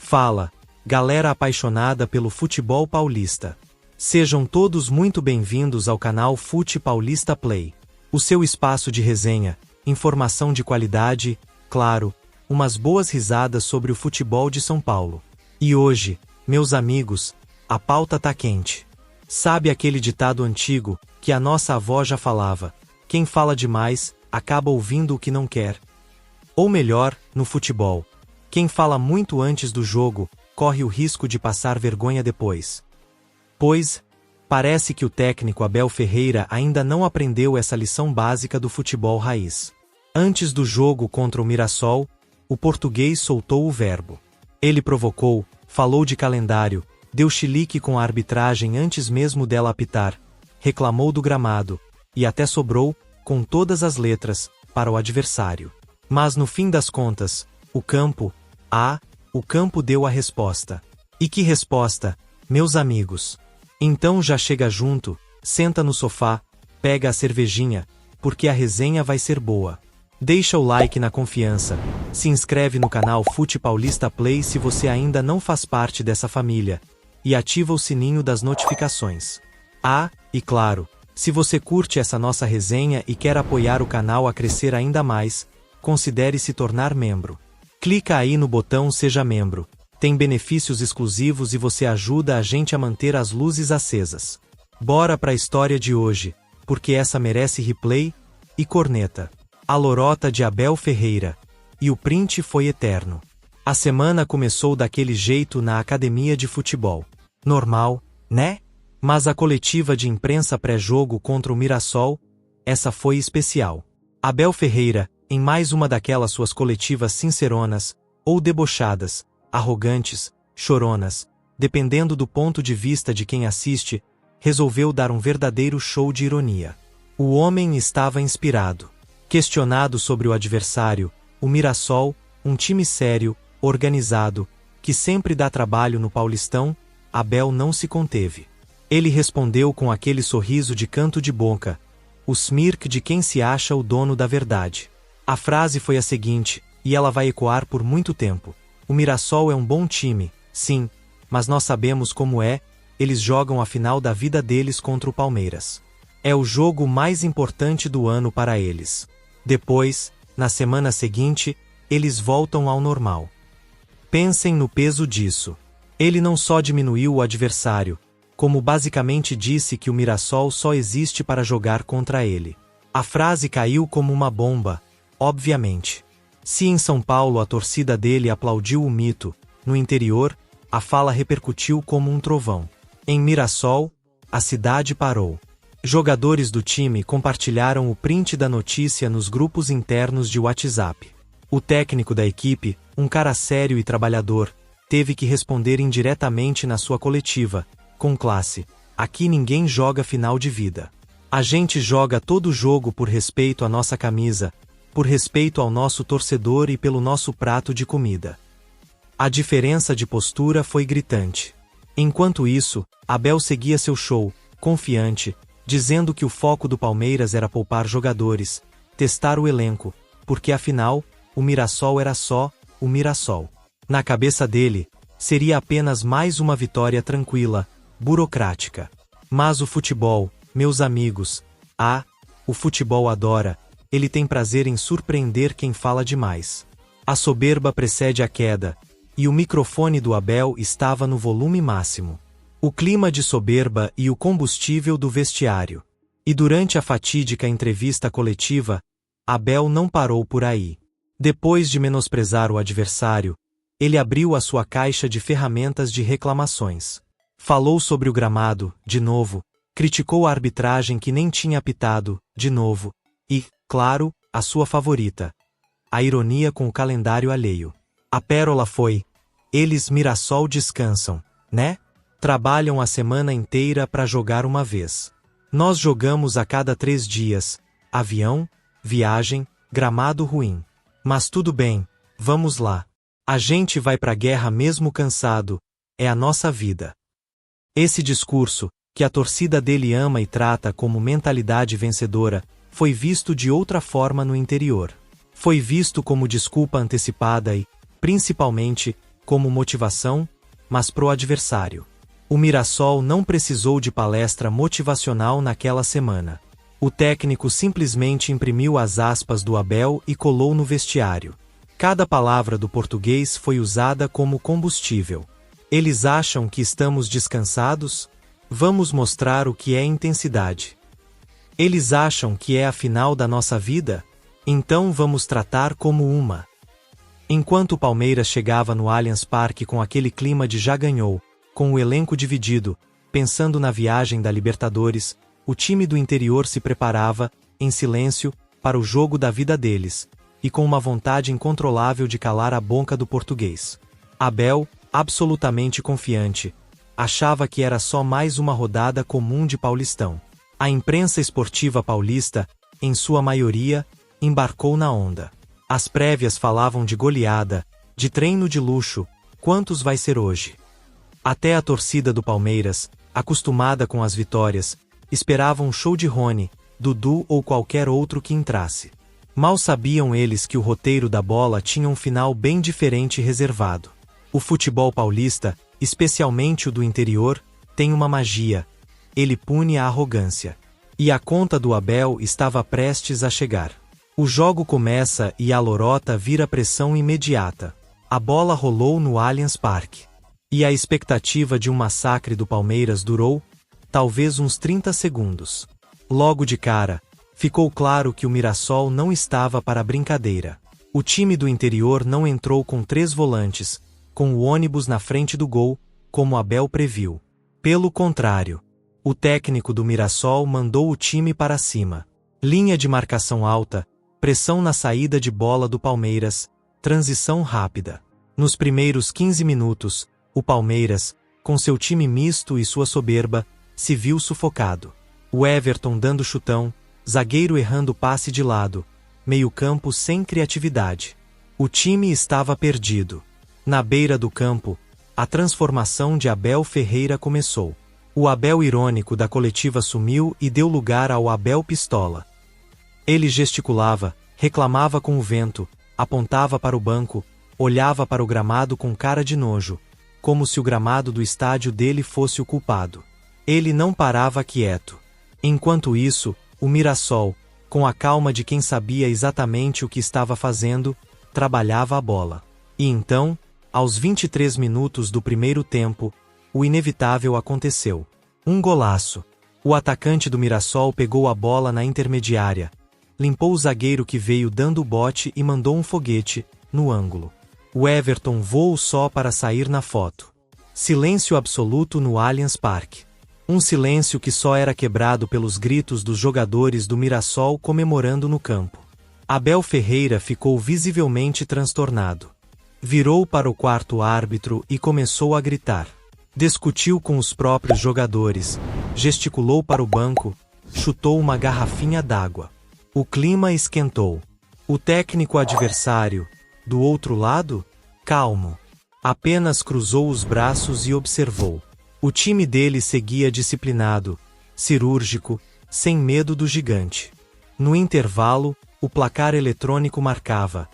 Fala, galera apaixonada pelo futebol paulista. Sejam todos muito bem-vindos ao canal Fute Paulista Play. O seu espaço de resenha, informação de qualidade, claro, umas boas risadas sobre o futebol de São Paulo. E hoje, meus amigos, a pauta tá quente. Sabe aquele ditado antigo, que a nossa avó já falava: quem fala demais, acaba ouvindo o que não quer? Ou melhor, no futebol, quem fala muito antes do jogo, corre o risco de passar vergonha depois. Pois, parece que o técnico Abel Ferreira ainda não aprendeu essa lição básica do futebol raiz. Antes do jogo contra o Mirassol, o português soltou o verbo. Ele provocou, falou de calendário, deu chilique com a arbitragem antes mesmo dela apitar, reclamou do gramado, e até sobrou, com todas as letras, para o adversário. Mas no fim das contas, o campo deu a resposta. E que resposta, meus amigos? Então já chega junto, senta no sofá, pega a cervejinha, porque a resenha vai ser boa. Deixa o like na confiança, se inscreve no canal Fute Paulista Play se você ainda não faz parte dessa família, e ativa o sininho das notificações. E claro, se você curte essa nossa resenha e quer apoiar o canal a crescer ainda mais, considere se tornar membro. Clica aí no botão Seja Membro, tem benefícios exclusivos e você ajuda a gente a manter as luzes acesas. Bora pra história de hoje, porque essa merece replay e corneta. A lorota de Abel Ferreira. E o print foi eterno. A semana começou daquele jeito na academia de futebol. Normal, né? Mas a coletiva de imprensa pré-jogo contra o Mirassol, essa foi especial. Abel Ferreira, em mais uma daquelas suas coletivas sinceronas, ou debochadas, arrogantes, choronas, dependendo do ponto de vista de quem assiste, resolveu dar um verdadeiro show de ironia. O homem estava inspirado. Questionado sobre o adversário, o Mirassol, um time sério, organizado, que sempre dá trabalho no Paulistão, Abel não se conteve. Ele respondeu com aquele sorriso de canto de boca, o smirk de quem se acha o dono da verdade. A frase foi a seguinte, e ela vai ecoar por muito tempo. O Mirassol é um bom time, sim, mas nós sabemos como é, eles jogam a final da vida deles contra o Palmeiras. É o jogo mais importante do ano para eles. Depois, na semana seguinte, eles voltam ao normal. Pensem no peso disso. Ele não só diminuiu o adversário, como basicamente disse que o Mirassol só existe para jogar contra ele. A frase caiu como uma bomba, obviamente. Se em São Paulo a torcida dele aplaudiu o mito, no interior, a fala repercutiu como um trovão. Em Mirassol, a cidade parou. Jogadores do time compartilharam o print da notícia nos grupos internos de WhatsApp. O técnico da equipe, um cara sério e trabalhador, teve que responder indiretamente na sua coletiva, com classe: aqui ninguém joga final de vida. A gente joga todo jogo por respeito à nossa camisa, por respeito ao nosso torcedor e pelo nosso prato de comida. A diferença de postura foi gritante. Enquanto isso, Abel seguia seu show, confiante, dizendo que o foco do Palmeiras era poupar jogadores, testar o elenco, porque afinal, o Mirassol era só o Mirassol. Na cabeça dele, seria apenas mais uma vitória tranquila, burocrática. Mas o futebol, meus amigos, o futebol adora, ele tem prazer em surpreender quem fala demais. A soberba precede a queda, e o microfone do Abel estava no volume máximo. O clima de soberba e o combustível do vestiário. E durante a fatídica entrevista coletiva, Abel não parou por aí. Depois de menosprezar o adversário, ele abriu a sua caixa de ferramentas de reclamações. Falou sobre o gramado, de novo, criticou a arbitragem que nem tinha apitado, de novo, e, claro, a sua favorita: a ironia com o calendário alheio. A pérola foi: eles Mirassol descansam, né? Trabalham a semana inteira para jogar uma vez. Nós jogamos a cada 3 dias, avião, viagem, gramado ruim. Mas tudo bem, vamos lá. A gente vai pra guerra mesmo cansado, é a nossa vida. Esse discurso, que a torcida dele ama e trata como mentalidade vencedora, foi visto de outra forma no interior. Foi visto como desculpa antecipada e, principalmente, como motivação, mas pro adversário. O Mirassol não precisou de palestra motivacional naquela semana. O técnico simplesmente imprimiu as aspas do Abel e colou no vestiário. Cada palavra do português foi usada como combustível. Eles acham que estamos descansados? Vamos mostrar o que é intensidade. Eles acham que é a final da nossa vida? Então vamos tratar como uma. Enquanto o Palmeiras chegava no Allianz Parque com aquele clima de já ganhou, com o elenco dividido, pensando na viagem da Libertadores, o time do interior se preparava, em silêncio, para o jogo da vida deles, e com uma vontade incontrolável de calar a boca do português. Abel, absolutamente confiante, achava que era só mais uma rodada comum de Paulistão. A imprensa esportiva paulista, em sua maioria, embarcou na onda. As prévias falavam de goleada, de treino de luxo, quantos vai ser hoje? Até a torcida do Palmeiras, acostumada com as vitórias, esperava um show de Rony, Dudu ou qualquer outro que entrasse. Mal sabiam eles que o roteiro da bola tinha um final bem diferente e reservado. O futebol paulista, especialmente o do interior, tem uma magia. Ele pune a arrogância. E a conta do Abel estava prestes a chegar. O jogo começa e a lorota vira pressão imediata. A bola rolou no Allianz Parque. E a expectativa de um massacre do Palmeiras durou, talvez uns 30 segundos. Logo de cara, ficou claro que o Mirassol não estava para brincadeira. O time do interior não entrou com 3 volantes, com o ônibus na frente do gol, como Abel previu. Pelo contrário, o técnico do Mirassol mandou o time para cima. Linha de marcação alta, pressão na saída de bola do Palmeiras, transição rápida. Nos primeiros 15 minutos, o Palmeiras, com seu time misto e sua soberba, se viu sufocado. O Everton dando chutão, zagueiro errando passe de lado, meio-campo sem criatividade. O time estava perdido. Na beira do campo, a transformação de Abel Ferreira começou. O Abel irônico da coletiva sumiu e deu lugar ao Abel pistola. Ele gesticulava, reclamava com o vento, apontava para o banco, olhava para o gramado com cara de nojo, como se o gramado do estádio dele fosse o culpado. Ele não parava quieto. Enquanto isso, o Mirassol, com a calma de quem sabia exatamente o que estava fazendo, trabalhava a bola. E então, aos 23 minutos do primeiro tempo, o inevitável aconteceu. Um golaço. O atacante do Mirassol pegou a bola na intermediária, limpou o zagueiro que veio dando o bote e mandou um foguete, no ângulo. O Everton voou só para sair na foto. Silêncio absoluto no Allianz Parque. Um silêncio que só era quebrado pelos gritos dos jogadores do Mirassol comemorando no campo. Abel Ferreira ficou visivelmente transtornado. Virou para o quarto árbitro e começou a gritar. Discutiu com os próprios jogadores, gesticulou para o banco, chutou uma garrafinha d'água. O clima esquentou. O técnico adversário, do outro lado, calmo, apenas cruzou os braços e observou. O time dele seguia disciplinado, cirúrgico, sem medo do gigante. No intervalo, o placar eletrônico marcava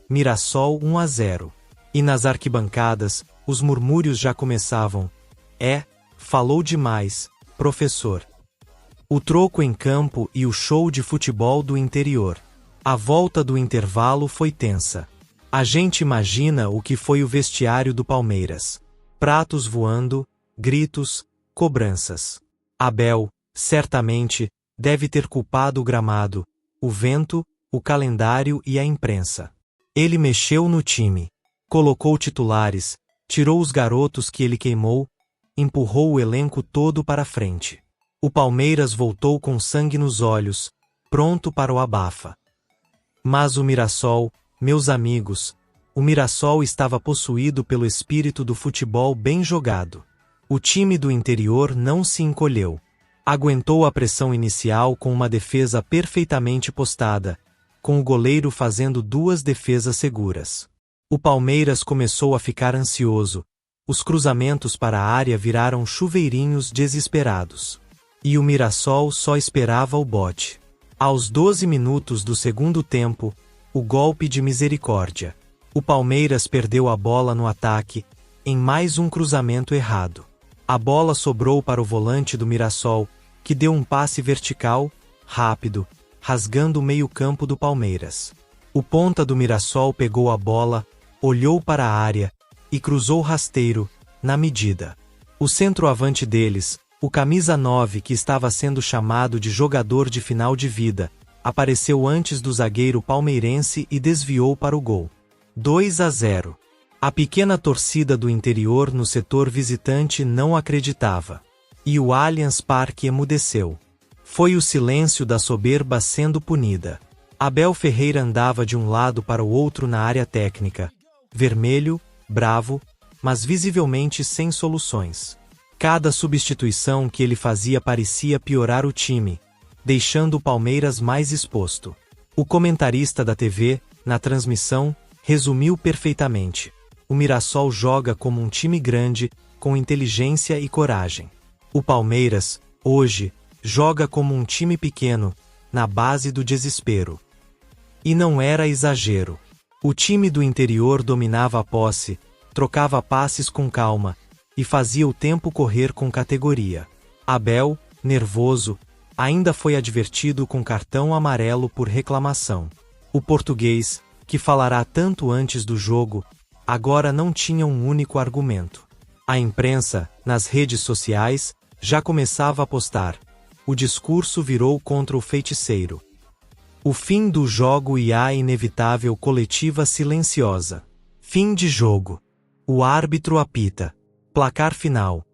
Mirassol 1-0. E nas arquibancadas, os murmúrios já começavam. Falou demais, professor. O troco em campo e o show de futebol do interior. A volta do intervalo foi tensa. A gente imagina o que foi o vestiário do Palmeiras. Pratos voando, gritos, cobranças. Abel, certamente, deve ter culpado o gramado, o vento, o calendário e a imprensa. Ele mexeu no time. Colocou titulares, tirou os garotos que ele queimou, empurrou o elenco todo para frente. O Palmeiras voltou com sangue nos olhos, pronto para o abafa. Mas o Mirassol, meus amigos, o Mirassol estava possuído pelo espírito do futebol bem jogado. O time do interior não se encolheu. Aguentou a pressão inicial com uma defesa perfeitamente postada, com o goleiro fazendo 2 defesas seguras. O Palmeiras começou a ficar ansioso. Os cruzamentos para a área viraram chuveirinhos desesperados. E o Mirassol só esperava o bote. Aos 12 minutos do segundo tempo, o golpe de misericórdia. O Palmeiras perdeu a bola no ataque, em mais um cruzamento errado. A bola sobrou para o volante do Mirassol, que deu um passe vertical, rápido, rasgando o meio-campo do Palmeiras. O ponta do Mirassol pegou a bola, olhou para a área e cruzou rasteiro, na medida. O centroavante deles, o camisa 9 que estava sendo chamado de jogador de final de vida, apareceu antes do zagueiro palmeirense e desviou para o gol. 2-0. A pequena torcida do interior no setor visitante não acreditava. E o Allianz Parque emudeceu. Foi o silêncio da soberba sendo punida. Abel Ferreira andava de um lado para o outro na área técnica, vermelho, bravo, mas visivelmente sem soluções. Cada substituição que ele fazia parecia piorar o time, deixando o Palmeiras mais exposto. O comentarista da TV, na transmissão, resumiu perfeitamente. O Mirassol joga como um time grande, com inteligência e coragem. O Palmeiras, hoje, joga como um time pequeno, na base do desespero. E não era exagero. O time do interior dominava a posse, trocava passes com calma, e fazia o tempo correr com categoria. Abel, nervoso, ainda foi advertido com cartão amarelo por reclamação. O português, que falará tanto antes do jogo, agora não tinha um único argumento. A imprensa, nas redes sociais, já começava a postar. O discurso virou contra o feiticeiro. O fim do jogo e a inevitável coletiva silenciosa. Fim de jogo. O árbitro apita. Placar final.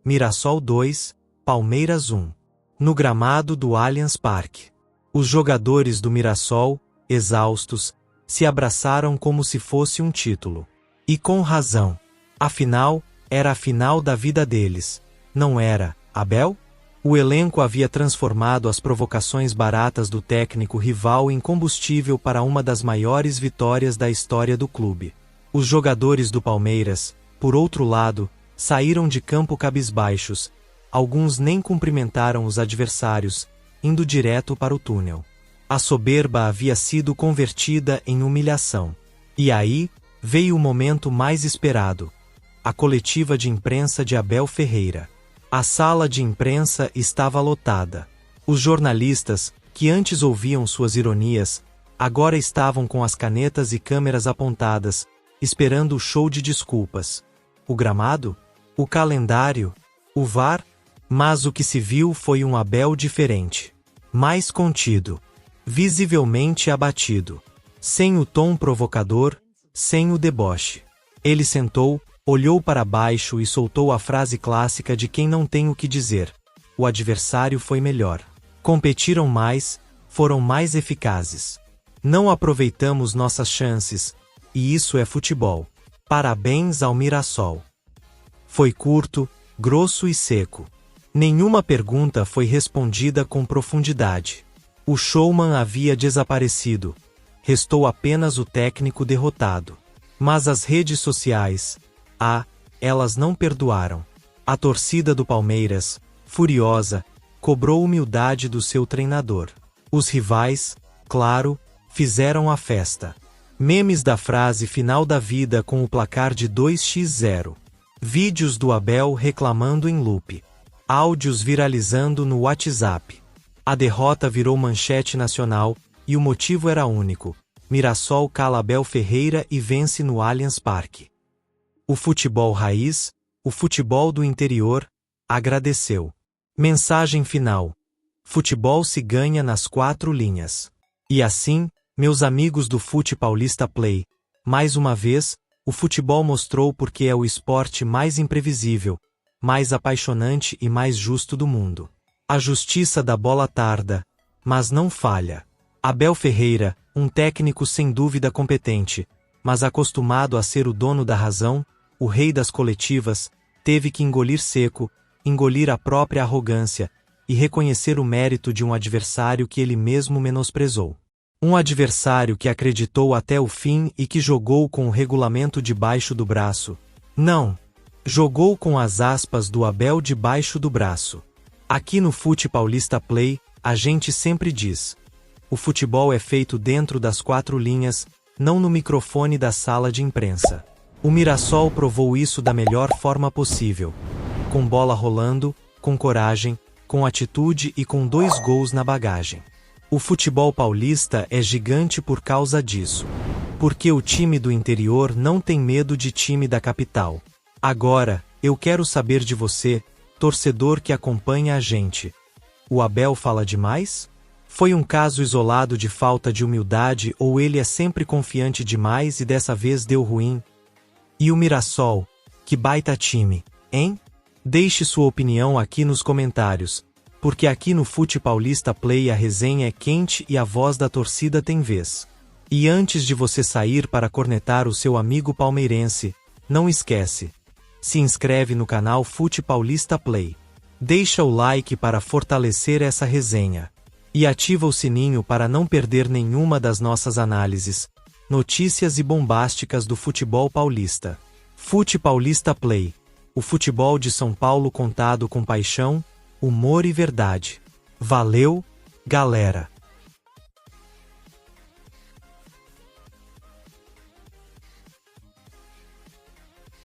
Mirassol 2, Palmeiras 1. No gramado do Allianz Parque. Os jogadores do Mirassol, exaustos, se abraçaram como se fosse um título. E com razão. Afinal, era a final da vida deles. Não era, Abel? O elenco havia transformado as provocações baratas do técnico rival em combustível para uma das maiores vitórias da história do clube. Os jogadores do Palmeiras, por outro lado, saíram de campo cabisbaixos. Alguns nem cumprimentaram os adversários, indo direto para o túnel. A soberba havia sido convertida em humilhação. E aí, veio o momento mais esperado. A coletiva de imprensa de Abel Ferreira. A sala de imprensa estava lotada. Os jornalistas, que antes ouviam suas ironias, agora estavam com as canetas e câmeras apontadas, esperando o show de desculpas. O gramado? O calendário? O VAR? Mas o que se viu foi um Abel diferente. Mais contido. Visivelmente abatido. Sem o tom provocador, sem o deboche. Ele sentou, olhou para baixo e soltou a frase clássica de quem não tem o que dizer. O adversário foi melhor. Competiram mais, foram mais eficazes. Não aproveitamos nossas chances, e isso é futebol. Parabéns ao Mirassol. Foi curto, grosso e seco. Nenhuma pergunta foi respondida com profundidade. O showman havia desaparecido. Restou apenas o técnico derrotado. Mas as redes sociais, elas não perdoaram. A torcida do Palmeiras, furiosa, cobrou humildade do seu treinador. Os rivais, claro, fizeram a festa. Memes da frase final da vida com o placar de 2-0. Vídeos do Abel reclamando em loop. Áudios viralizando no WhatsApp. A derrota virou manchete nacional, e o motivo era único. Mirassol cala Abel Ferreira e vence no Allianz Parque. O futebol raiz, o futebol do interior, agradeceu. Mensagem final. Futebol se ganha nas 4 linhas. E assim, meus amigos do Fute Paulista Play, mais uma vez, o futebol mostrou porque é o esporte mais imprevisível, mais apaixonante e mais justo do mundo. A justiça da bola tarda, mas não falha. Abel Ferreira, um técnico sem dúvida competente, mas acostumado a ser o dono da razão, o rei das coletivas, teve que engolir seco, engolir a própria arrogância e reconhecer o mérito de um adversário que ele mesmo menosprezou. Um adversário que acreditou até o fim e que jogou com o regulamento debaixo do braço. Não, jogou com as aspas do Abel debaixo do braço. Aqui no Fute Paulista Play, a gente sempre diz: o futebol é feito dentro das 4 linhas, não no microfone da sala de imprensa. O Mirassol provou isso da melhor forma possível. Com bola rolando, com coragem, com atitude e com 2 gols na bagagem. O futebol paulista é gigante por causa disso. Porque o time do interior não tem medo de time da capital. Agora, eu quero saber de você, torcedor que acompanha a gente. O Abel fala demais? Foi um caso isolado de falta de humildade ou ele é sempre confiante demais e dessa vez deu ruim? E o Mirassol? Que baita time, hein? Deixe sua opinião aqui nos comentários, porque aqui no Fute Paulista Play a resenha é quente e a voz da torcida tem vez. E antes de você sair para cornetar o seu amigo palmeirense, não esquece. Se inscreve no canal Fute Paulista Play. Deixa o like para fortalecer essa resenha. E ativa o sininho para não perder nenhuma das nossas análises, notícias e bombásticas do futebol paulista. Fute Paulista Play. O futebol de São Paulo contado com paixão, humor e verdade. Valeu, galera!